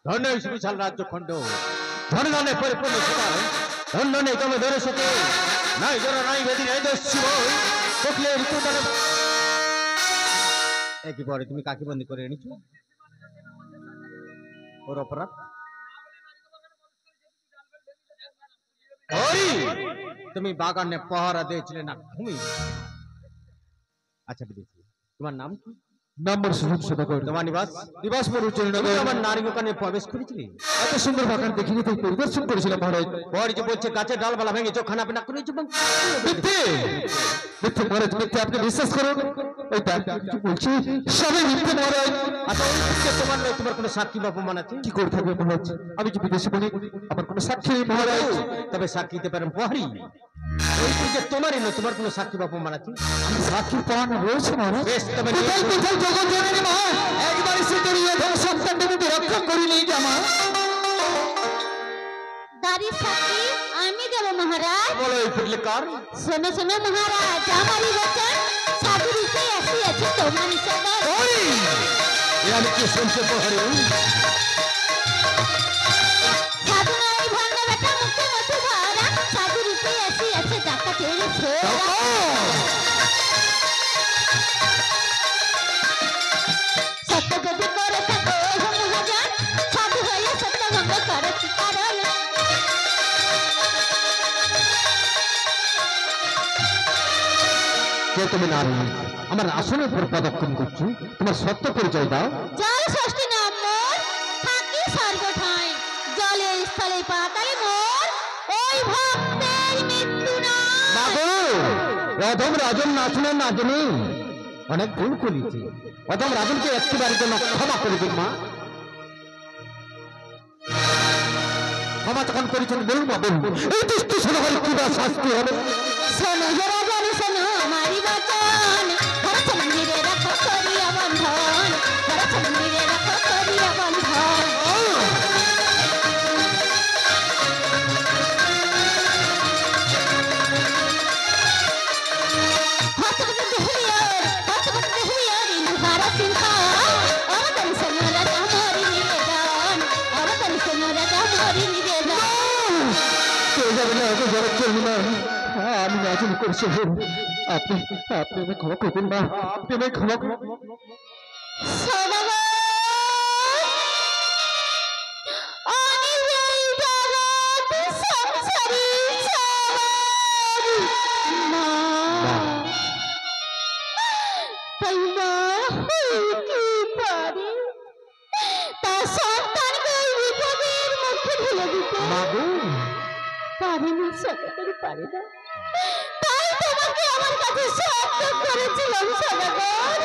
ধন্য বিশাল রাজ্যখণ্ড, ধন্য ধনে পরিপূর্ণ সেটা, ধন্য নেই তবে ধরে সতে নাই জোর নাই বেদি নাই দোষ ছিল দেখলে ঋতু ধরে। একই পরে তুমি কাকে বন্দি করে এনেছো? ওর অপরাধ তুমি বাগানে পাহারা দিয়েছিলে না ঘুমি। আচ্ছা বিদেশি, তোমার নাম কি? নম্বর সুজন সদাগর। তোমার নিবাস? নিবাসপুর উজ্জয়িনগর। আমার নারী দোকানে প্রবেশ করেছিলি? এত সুন্দর বাগান দেখিনি, তাই পরিদর্শন করেছিলাম মহারাজ। পরে যে বলছে গাছের ডালপালা ভেঙেছো, খানা পিনা করেছো। মিথ্যে মিথ্যে মহারাজ, মিথ্যে। আপনি বিশ্বাস করুন, ওই বলছি সবাই মিথ্যে মহারাজ। আচ্ছা ওই ক্ষেত্রে তোমার নয়, তোমার কোনো সাক্ষী বা প্রমাণ আছে? কি করে থাকবে মহারাজ? আমি যে বিদেশে বলি, আমার কোনো সাক্ষী নেই মহারাজ। তবে সাক্ষী দিতে পারেন প্রহরী। ওই যে তোমারই নয়, তোমার কোনো সাক্ষী বা প্রমাণ আছে? আমি সাক্ষীর প্রমাণ রয়েছে মহারাজ। বেশ, তবে কোথায় কোথায় জগৎ জননী মা একবার এসে তোর ইহোম সন্তানটাকে রক্ষা করে নিয়ে জামা। দাড়ি সাক্ষী আমি দেব মহারাজ। বলো এই ফুটলে কার? শোনো শোনো মহারাজ, আমারই বচন সাধু রূপে আসিয়াছে তোমার নিষেধ। এ আমি কি শুনতে প্রহরী? সাধু নয় ভণ্ড বেটা, মুখে মধু ভরা, সাধু রূপে আসিয়াছে ডাকাতের ছোড়া। সত্য যদি করে থাকো ওহ মহাজন, সাধু হয়ে সত্য ভঙ্গ করো কি কারণ? কে তুমি নারী? আমার আসনের উপর পদক্ষেপ করছো, তোমার সত্য পরিচয় দাও। জল ষষ্ঠী নাম মোর, থাকি সর্বঠাঁই, জলে স্থলে পাতালে মোর, ওই ভক্তের মৃত্যু নাই। বাবু, অধম রাজন নাচনের না জেনে অনেক ভুল করেছি। অধম রাজনকে একটিবারের জন্য ক্ষমা করে দিন মা। ক্ষমা তখন করেছেন, বলুন মা বলুন, এই দৃষ্টি শোনা হলে কি বা শাস্তি হবে? শোনো হে রাজন শোনো আমারি বচন, ভরত মন্দিরে রাখো করিয়া বন্ধন, ভরত মন্দিরে রাখো করিয়া বন্ধন। হতবত দেহরিয়ার, হতবত দেহরিয়ার, ইন্দুহারা সিংহ, অবতারি শোনো রাজা মোরি নিবেদন, অবতারি শোনো রাজা মোরি নিবেদন। কেউ যাবে না, কেউ যাবে চলবে না। আমি রাজন করছি, আপনি আপনি আমায় ক্ষমা করবেন না, আপনি আমায় ক্ষমা করুন। শোনো গো, আমি এই জগৎ সংসারী সবার মা। তাড়াতাড়ি পারে না, তাই তোমাকে আমার কাছে শব্দ করেছিলাম সদাগর,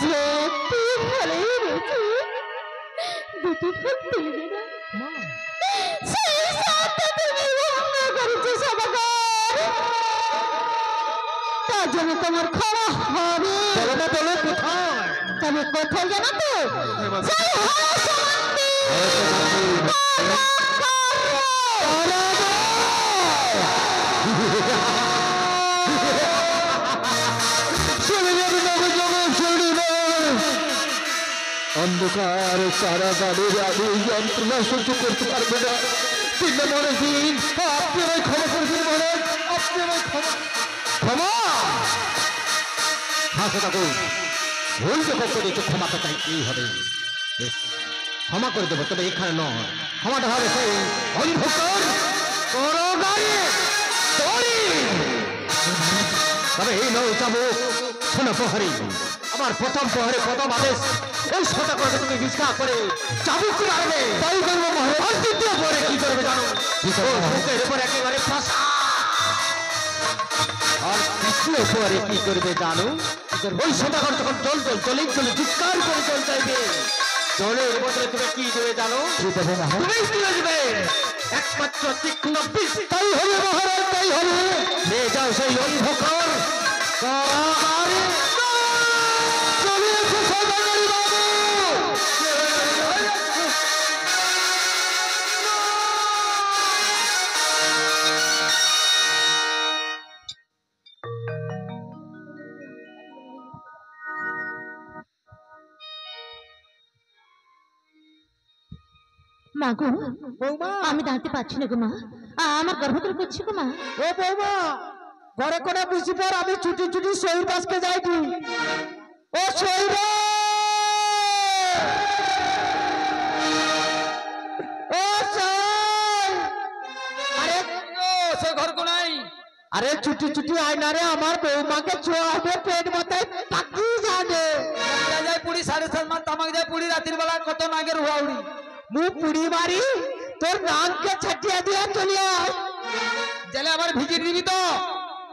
যে তিন ফলেই রয়েছে দুটি ফল তুলবে না, সেই শব্দ তুমি ভঙ্গ করেছো সদাগর। তার জন্য তোমার খরা হবে। বলো কোথায়? তবে কোথায় জানো তো? সেই হরসমন্দির। অন্ধকার সারা বাড়ির আমি যন্ত্রণা সহ্য করতে পারবো না। কিন্তু মনে দিন আপনি আমায় ক্ষমা করবেন, বলেন আপনি আমায় ক্ষমা হাসে থাকো। ভুল যে করতে দিয়েছে ক্ষমা তো চাইতেই হবে। বেশ, ক্ষমা করে দেবো, তবে এখানে নয়, ক্ষমাটা হবে সেই অন্ধকার কারাগারে। তবে এই নয় যাবো শোনো প্রহরী, আমার প্রথম প্রহরে প্রথম আদেশ এই সোটা করে তুমি ভিক্ষা করে চাবুক মারবে। তাই করবো মহারাজ। আর দ্বিতীয় পরে কি করবে জানো? বুকের উপর একেবারে ফাঁসা। আর তৃতীয় পরে কি করবে জানো? ওই সোটা করে তখন জল জল চলে চলে চিৎকার করে জল চাইবে। জলের বদলে তুমি কি দেবে জানো? তুমি কি দেবে? একমাত্র তীক্ষ্ণ বিষ। তাই হবে মহারাজ, তাই হবে। নিয়ে যাও সেই অন্ধকার কারাগারে। চলে এসো সদাগর বাবু। মা গো, বৌমা, আমি দাঁড়াতে পারছি না গো মা, আমার গর্ভপাত করছি গো মা। ও বৌমা, ঘরে করে বুঝি পর আমি ছুটি ছুটি শহীদ পাশকে যাই তুই। ও শহীদ, ও শহীদ, আরে সে ঘর কোনাই। আরে ছুটি ছুটি আয় না রে, আমার বৌমাকে ছোঁয়াবে, পেট মাথায় পাকি যাবে। যায় পুরি 7.5 মাস তামাক যায় পুরি রাতের বেলা কত নাগের হুয়াউড়ি। মু পুড়ি মারি তোর নামকে ছাটিয়ে দিয়ে চলে আয়। জেলে আবার ভিজিয়ে দিবি তো?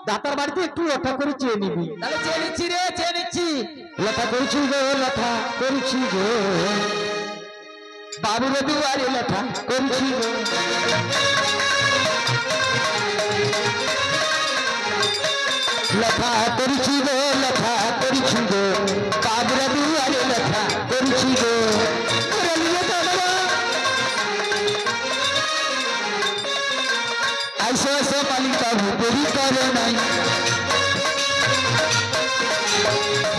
দাতার বাড়িতে একটু লতা করে চেয়ে নিবি। তাহলে চেয়ে নিচ্ছি রে, চেয়ে নিচ্ছি। লতা করেছি গো, লতা করেছি গো, বাবু রে দুয়ারে লতা করেছি গো। লতা করেছি গো, লতা করেছি গো, বাবু রে দুয়ারে লতা করেছি গো। আইসো আইসো বালিকা দেরি করে নাই,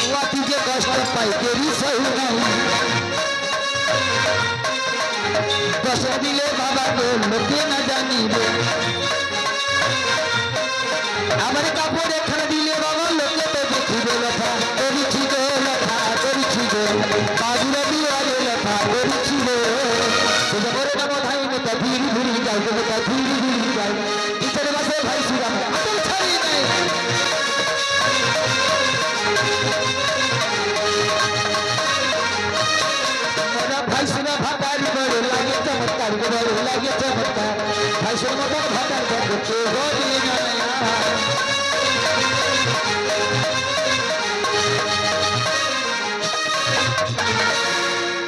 ওয়াতি যে কষ্ট পাই দেরি সহি নাই। দশা দিলে বাবা গো লোকে না জানিবে, আমার কাপড় এখানে দিলে বাবা লোকে তো দেখিবে। লতা করেছি গো, লতা করেছি গো, বাবুরা দুয়ারে লতা করেছি গো। করে না বোধাই নেতা ধীরে ধীরে যাই গো, নেতা ধীরে ধীরে যাই। বিচারে বাসে ভাই সুরাম আতর ছাড়ি নাই। ভাই সুরা ভাতার বড় লাগে চমৎকার, বড় লাগে চমৎকার। ভাই সুর মতন ভাতার করছে গলি না।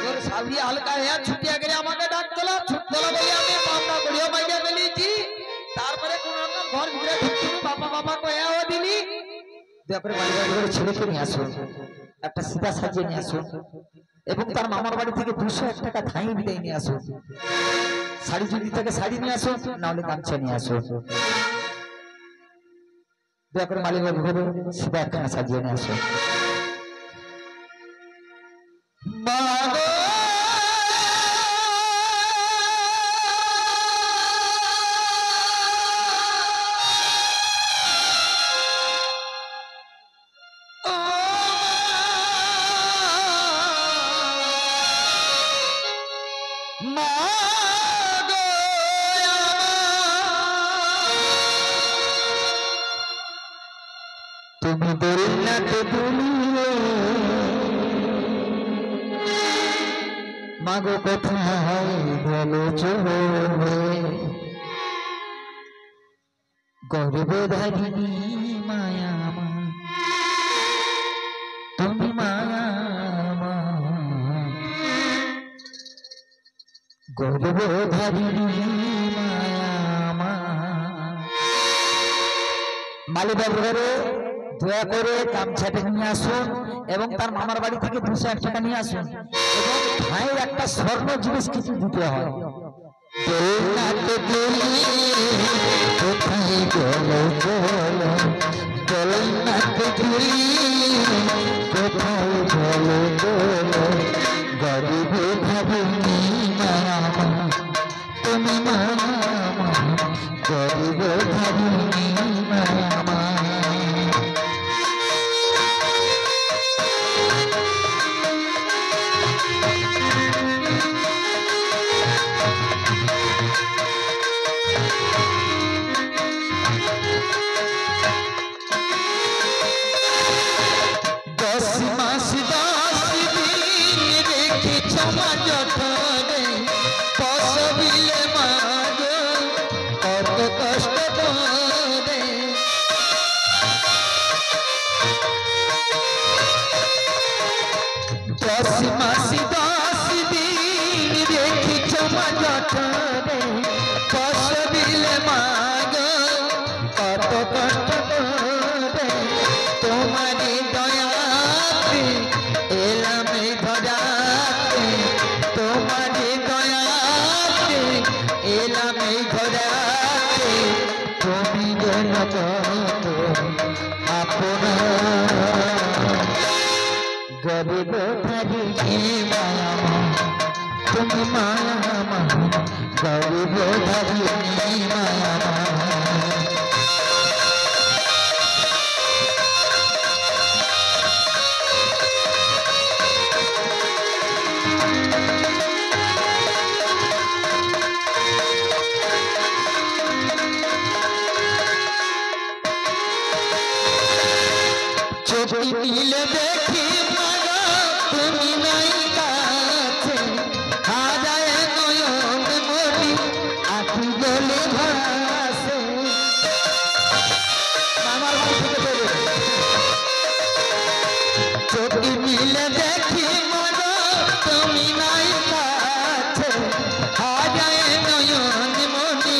তোর সাবি হালকা হ্যাঁ ছুটিয়া গেলে আমাকে ডাক তোলা, ছুট তোলা বলে আমি মামলা করিও বাইরে ফেলেছি। তারপরে কোন রকম ঘর ভিতরে ঢুকছি, বাবা বাবা কয়াও দিলি। তারপরে বাড়ি বাড়ি করে ছেলেকে নিয়ে আসুন, একটা সিধা সাজিয়ে নিয়ে আসুন, এবং তার মামার বাড়ি থেকে 201 টাকা ধাই বিদায় নিয়ে আসুন। শাড়ি যদি থাকে শাড়ি নিয়ে আসুন, নাহলে গামছা নিয়ে আসুন। দয়া করে মালিক বাবু ভেবে সিধা একখানা সাজিয়ে নিয়ে আসুন। তুমি দোলনাতে দুলিয়ে মাগো কোথায় গেল চলে, গর্ভধারিণী মায়া মা, তুমি মায়া মা, গর্ভধারিণী মায়া মা। মালিবাগ ঘরে দয়া করে গামছাটা নিয়ে আসুন এবং তার মামার বাড়ি থেকে 201 টাকা নিয়ে আসুন এবং ভাইয়ের একটা স্বর্ণ জিনিস কিছু দিতে হয়। দোলনাতে দুলিয়ে কোথায় গেলো বলো, দোলনাতে দুলিয়ে কোথায় গেলো বলো, গরিব ভাবিনি মায়া মা, তুমি মায়া মা, গরিব ভাবিনি মায়া মা। গরিব ধারিণী মায়া মা, তুমি মায়া মা, গরিব ধারিণী মায়া মা। চোখে মিলে দেখি মাগো তুমি নাই কাছে, হাজায় নয়ন মনি আখি গলে ভাসে। মামার বাড়ি থেকে বেরো। চোখে মিলে দেখি মাগো তুমি নাই কাছে, হাজায় নয়ন মনি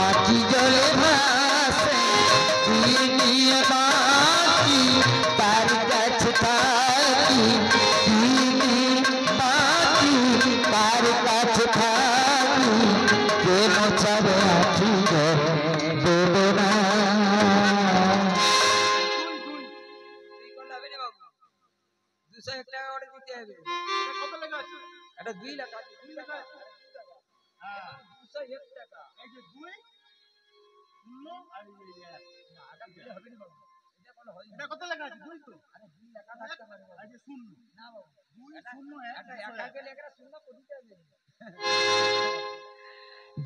আখি গলে ভাসে। নিয়ে বাকি তার কাছে থাকি, বাকি তার কাছে থাকি, কে মোছাবে আখি দেব না। কত লেখা আছে? এটা 2 লাখ আছে। 2 লেখা আছে? হ্যাঁ, 201 টাকা। এই যে 2 শূন্য আর এই যে 1। না, এটা দিলে হবে না বাবু। এটা বলে হয় না। এটা কত লেখা আছে? 2 তো। আরে 2 লেখা থাকতে পারে বাবু। এই যে শূন্য। না বাবু, 2 এটা শূন্য এটা 1 একা গেলে একটা শূন্য কোটিতে হবে।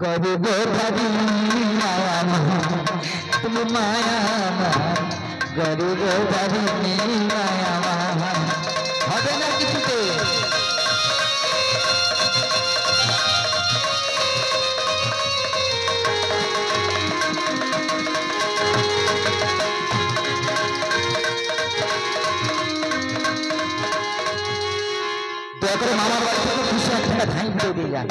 গরিব ধারিণী মায়া মা, তুমি মায়া মা, গরিব ধারিণী মায়া মা। হবে না কিছুতে। দয়া করে মামার বাড়ি থেকে 201 টাকা ধান দিয়ে দিয়ে যান।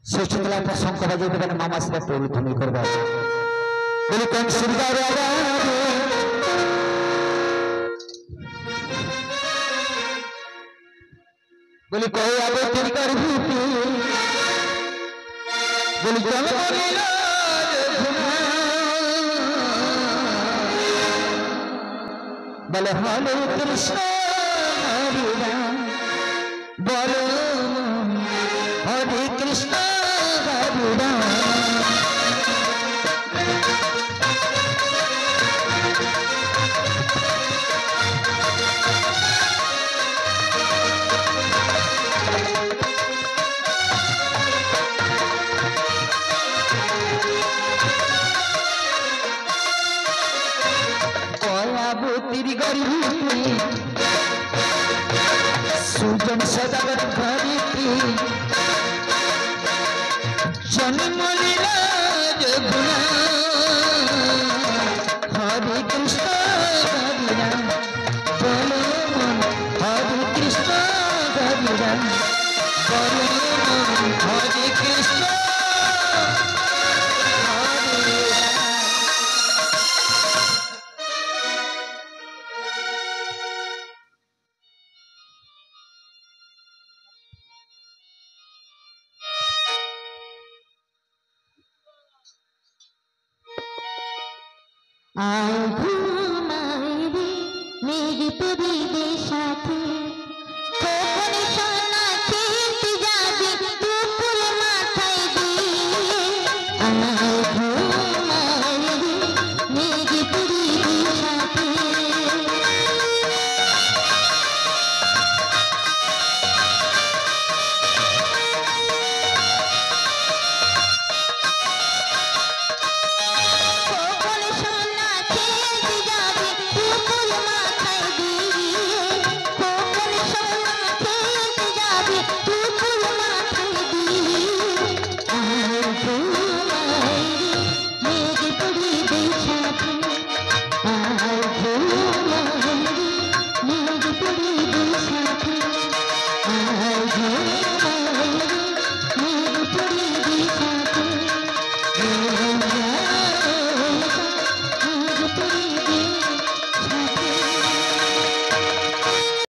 ষষ্ঠতলা একটা শঙ্খ বাজিয়ে দেবেন, মামা সেটা পরিধ্বনি করবে। বলি কোন সুন্দর আওয়াজে, বলি কই আবে তুই করবি, বলি কেন করিল বলে হরে কৃষ্ণ হরে রাম, বলো হরে কৃষ্ণ হরে রাম। কয়া গরিবী সুজন সদাগর ধরিত্রী জন্ম লীলা যগুনা হরে কৃষ্ণ হরিরা বলো মন হরে কৃষ্ণ হরিরা বলো মন হরে কৃষ্ণ হরিরা আয়